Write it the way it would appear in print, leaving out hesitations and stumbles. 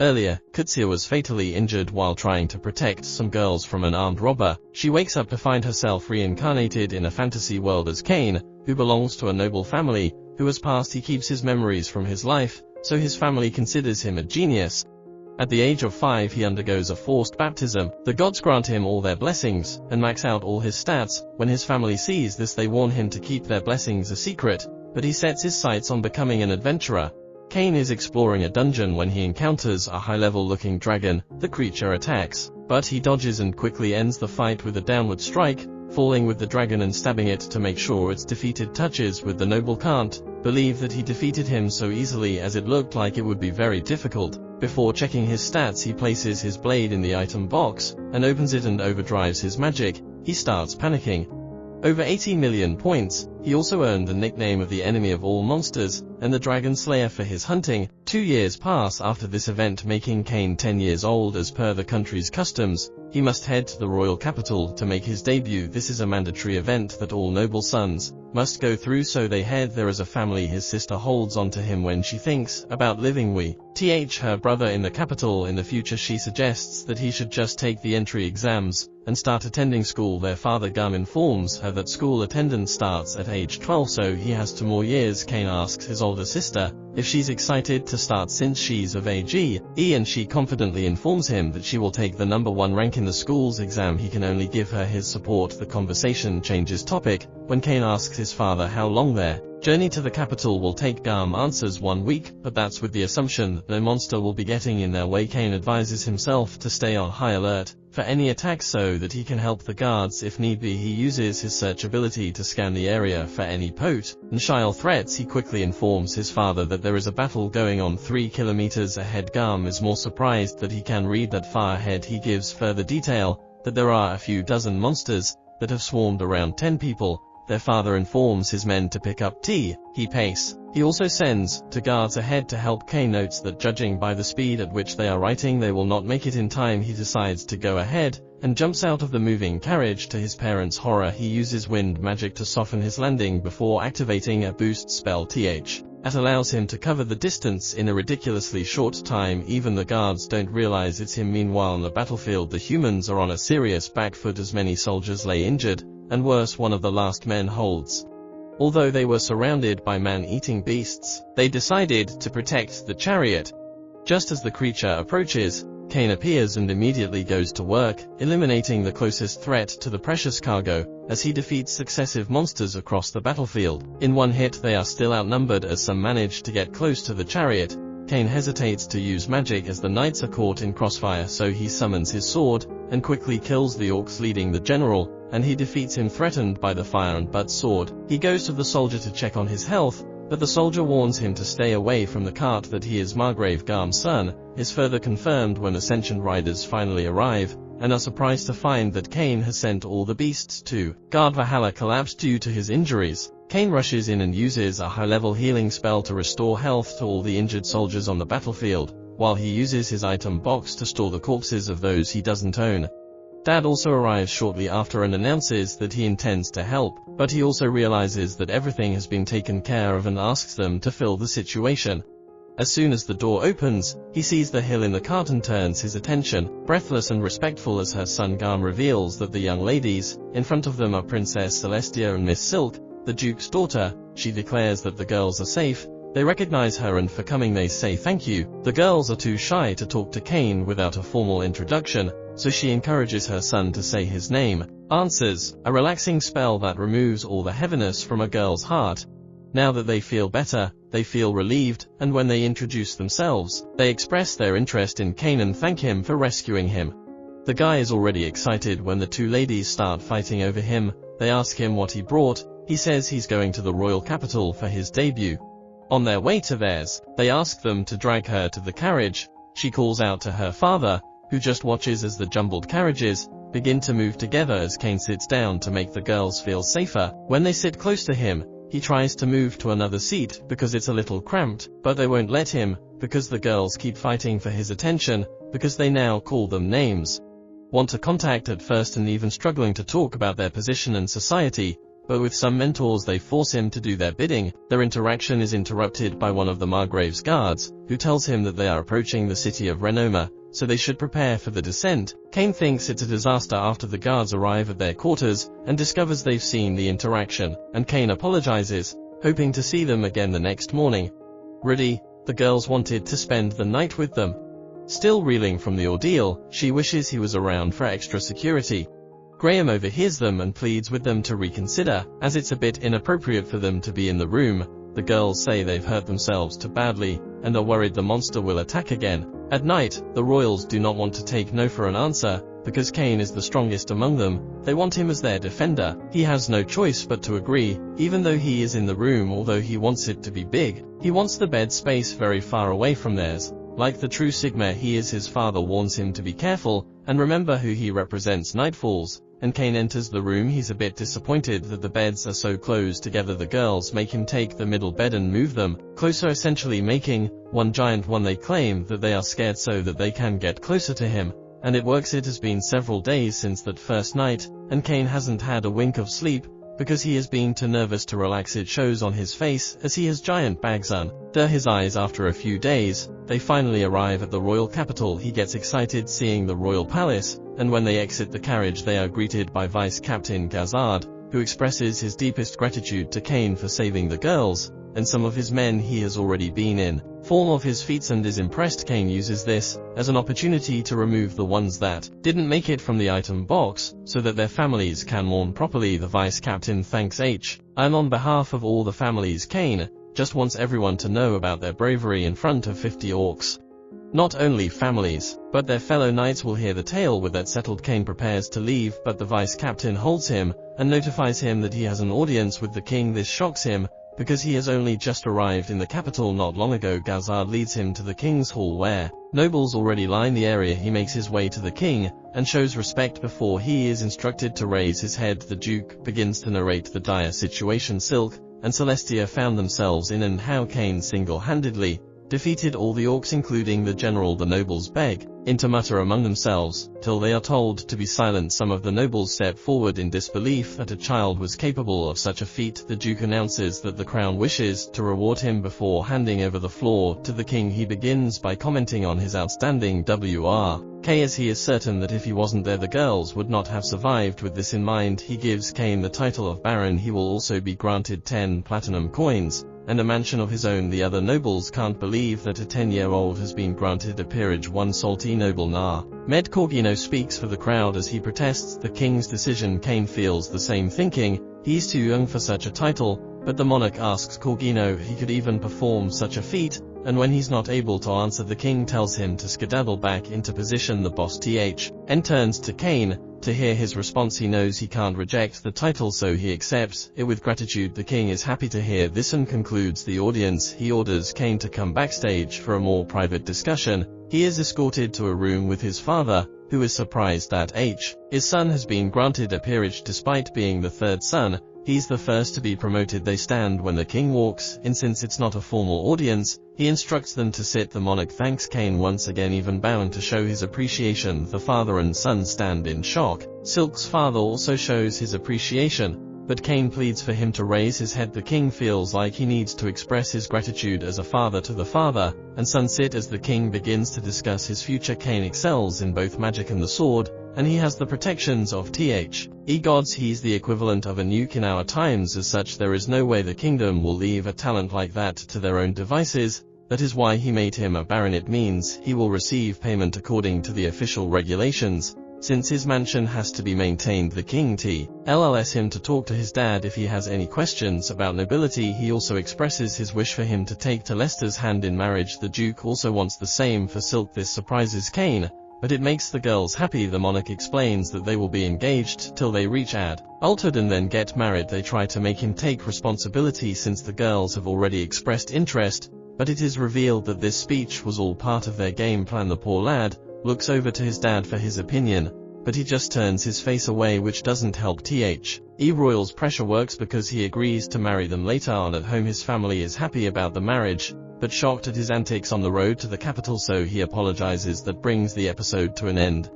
Earlier, Katsuya was fatally injured while trying to protect some girls from an armed robber. She wakes up to find herself reincarnated in a fantasy world as Kane, who belongs to a noble family, who has passed. He keeps his memories from his life, so his family considers him a genius. At the age of 5 he undergoes a forced baptism. The gods grant him all their blessings, and max out all his stats. When his family sees this they warn him to keep their blessings a secret, but he sets his sights on becoming an adventurer. Kane is exploring a dungeon when he encounters a high-level looking dragon. The creature attacks, but he dodges and quickly ends the fight with a downward strike, falling with the dragon and stabbing it to make sure it's defeated. Touches with the noble can't believe that he defeated him so easily, as it looked like it would be very difficult. Before checking his stats he places his blade in the item box, and opens it and overdrives his magic. He starts panicking. Over 80 million points. He also earned the nickname of the enemy of all monsters, and the Dragon Slayer for his hunting. 2 years pass after this event, making Kane 10 years old. As per the country's customs, he must head to the royal capital to make his debut. This is a mandatory event that all noble sons must go through, so they head there as a family. His sister holds on to him when she thinks about living with her brother in the capital in the future. She suggests that he should just take the entry exams and start attending school. Their father Gum informs her that school attendance starts at age 12, so he has 2 more years. Kane asks his older sister if she's excited to start since she's of age, and she confidently informs him that she will take the #1 rank in the school's exam. He can only give her his support. The conversation changes topic when Kane asks his father how long their journey to the capital will take. Gum answers 1 week, but that's with the assumption that no monster will be getting in their way. Kane advises himself to stay on high alert for any attacks so that he can help the guards if need be. He uses his search ability to scan the area for any potential threats. He quickly informs his father that there is a battle going on 3 kilometers ahead. Gum is more surprised that he can read that far ahead. He gives further detail that there are a few dozen monsters that have swarmed around 10 people. Their father informs his men to pick up tea. He pace. He also sends 2 guards ahead to help. Kane notes that judging by the speed at which they are writing, they will not make it in time. He decides to go ahead and jumps out of the moving carriage. To his parents' horror, he uses wind magic to soften his landing before activating a boost spell. That allows him to cover the distance in a ridiculously short time. Even the guards don't realize it's him. Meanwhile, on the battlefield, the humans are on a serious back foot as many soldiers lay injured, and worse, one of the last men holds. Although they were surrounded by man-eating beasts, they decided to protect the chariot. Just as the creature approaches, Kane appears and immediately goes to work, eliminating the closest threat to the precious cargo, as he defeats successive monsters across the battlefield. In 1 hit they are still outnumbered as some manage to get close to the chariot. Kane hesitates to use magic as the knights are caught in crossfire, so he summons his sword and quickly kills the orcs leading the general, and he defeats him threatened by the fire and butt sword. He goes to the soldier to check on his health, but the soldier warns him to stay away from the cart, that he is Margrave Garm's son. Is further confirmed when Ascension riders finally arrive, and are surprised to find that Kane has sent all the beasts to guard Valhalla collapsed due to his injuries. Kane rushes in and uses a high-level healing spell to restore health to all the injured soldiers on the battlefield, while he uses his item box to store the corpses of those he doesn't own. Dad also arrives shortly after and announces that he intends to help, but he also realizes that everything has been taken care of and asks them to fill the situation. As soon as the door opens, he sees the hill in the cart and turns his attention. Breathless and respectful as her son Garm reveals that the young ladies in front of them are Princess Celestia and Miss Silk, the Duke's daughter. She declares that the girls are safe. They recognize her, and for coming they say thank you. The girls are too shy to talk to Kane without a formal introduction, so she encourages her son to say his name. Answers, a relaxing spell that removes all the heaviness from a girl's heart. Now that they feel better, they feel relieved, and when they introduce themselves, they express their interest in Kane and thank him for rescuing him. The guy is already excited when the 2 ladies start fighting over him. They ask him what he brought. He says he's going to the royal capital for his debut. On their way to theirs, they ask them to drag her to the carriage. She calls out to her father, who just watches as the jumbled carriages begin to move together as Kane sits down to make the girls feel safer. When they sit close to him, he tries to move to another seat because it's a little cramped, but they won't let him, because the girls keep fighting for his attention, because they now call them names. Want to contact at first and even struggling to talk about their position and society, but with some mentors they force him to do their bidding. Their interaction is interrupted by one of the Margrave's guards, who tells him that they are approaching the city of Renoma, so they should prepare for the descent. Kane thinks it's a disaster after the guards arrive at their quarters, and discovers they've seen the interaction, and Kane apologizes, hoping to see them again the next morning. Rudy, the girls wanted to spend the night with them. Still reeling from the ordeal, she wishes he was around for extra security. Graham overhears them and pleads with them to reconsider, as it's a bit inappropriate for them to be in the room. The girls say they've hurt themselves too badly, and are worried the monster will attack again. At night, the royals do not want to take no for an answer, because Kane is the strongest among them. They want him as their defender. He has no choice but to agree, even though he is in the room. Although he wants it to be big, he wants the bed space very far away from theirs. Like the true Sigma he is, his father warns him to be careful, and remember who he represents. Night falls, and Kane enters the room. He's a bit disappointed that the beds are so close together. The girls make him take the middle bed and move them closer, essentially making one giant one. They claim that they are scared so that they can get closer to him, and it works. It has been several days since that first night, and Kane hasn't had a wink of sleep, because he is being too nervous to relax. It shows on his face, as he has giant bags under his eyes. After a few days, they finally arrive at the royal capital. He gets excited seeing the royal palace, and when they exit the carriage they are greeted by Vice Captain Gazard, who expresses his deepest gratitude to Kane for saving the girls, and some of his men he has already been in form of his feats, and is impressed. Kane uses this as an opportunity to remove the ones that didn't make it from the item box, so that their families can mourn properly. The Vice Captain thanks H. and on behalf of all the families. Kane just wants everyone to know about their bravery in front of 50 orcs. Not only families, but their fellow knights will hear the tale. With that settled, Kane prepares to leave, but the Vice Captain holds him, and notifies him that he has an audience with the king. This shocks him, because he has only just arrived in the capital not long ago. Gazard leads him to the king's hall, where nobles already line the area. He makes his way to the king, and shows respect before he is instructed to raise his head. The Duke begins to narrate the dire situation Silk and Celestia found themselves in, and how Kane single-handedly defeated all the orcs including the general. The nobles beg him to mutter among themselves, till they are told to be silent. Some of the nobles step forward in disbelief that a child was capable of such a feat. The Duke announces that the crown wishes to reward him before handing over the floor to the king. He begins by commenting on his outstanding work, as he is certain that if he wasn't there the girls would not have survived. With this in mind, he gives Kane the title of Baron. He will also be granted 10 platinum coins and a mansion of his own. The other nobles can't believe that a 10-year-old has been granted a peerage. One salty noble, Med Corgino, speaks for the crowd as he protests the king's decision. Kane feels the same, thinking he's too young for such a title, but the monarch asks Corgino if he could even perform such a feat, and when he's not able to answer, the king tells him to skedaddle back into position. The boss and turns to Kane. To hear his response, he knows he can't reject the title, so he accepts it with gratitude. The king is happy to hear this and concludes the audience. He orders Kane to come backstage for a more private discussion. He is escorted to a room with his father, who is surprised that his son has been granted a peerage despite being the third son. He's the first to be promoted. They stand when the king walks in. Since it's not a formal audience, he instructs them to sit. The monarch thanks Kane once again, even bowing to show his appreciation. The father and son stand in shock. Silk's father also shows his appreciation, but Kane pleads for him to raise his head. The king feels like he needs to express his gratitude as a father to the father and son. Sit as the king begins to discuss his future. Kane excels in both magic and the sword, and he has the protections of gods. He's the equivalent of a nuke in our times. As such, there is no way the kingdom will leave a talent like that to their own devices. That is why he made him a baron. It means he will receive payment according to the official regulations, since his mansion has to be maintained. The king tells him to talk to his dad if he has any questions about nobility. He also expresses his wish for him to take Telester's hand in marriage. The Duke also wants the same for Silk. This surprises Kane, but it makes the girls happy. The monarch explains that they will be engaged till they reach adulthood and then get married. They try to make him take responsibility since the girls have already expressed interest, but it is revealed that this speech was all part of their game plan. The poor lad looks over to his dad for his opinion, but he just turns his face away, which doesn't help. Royal's pressure works because he agrees to marry them later on. At home, his family is happy about the marriage, but shocked at his antics on the road to the capital, so he apologizes. That brings the episode to an end.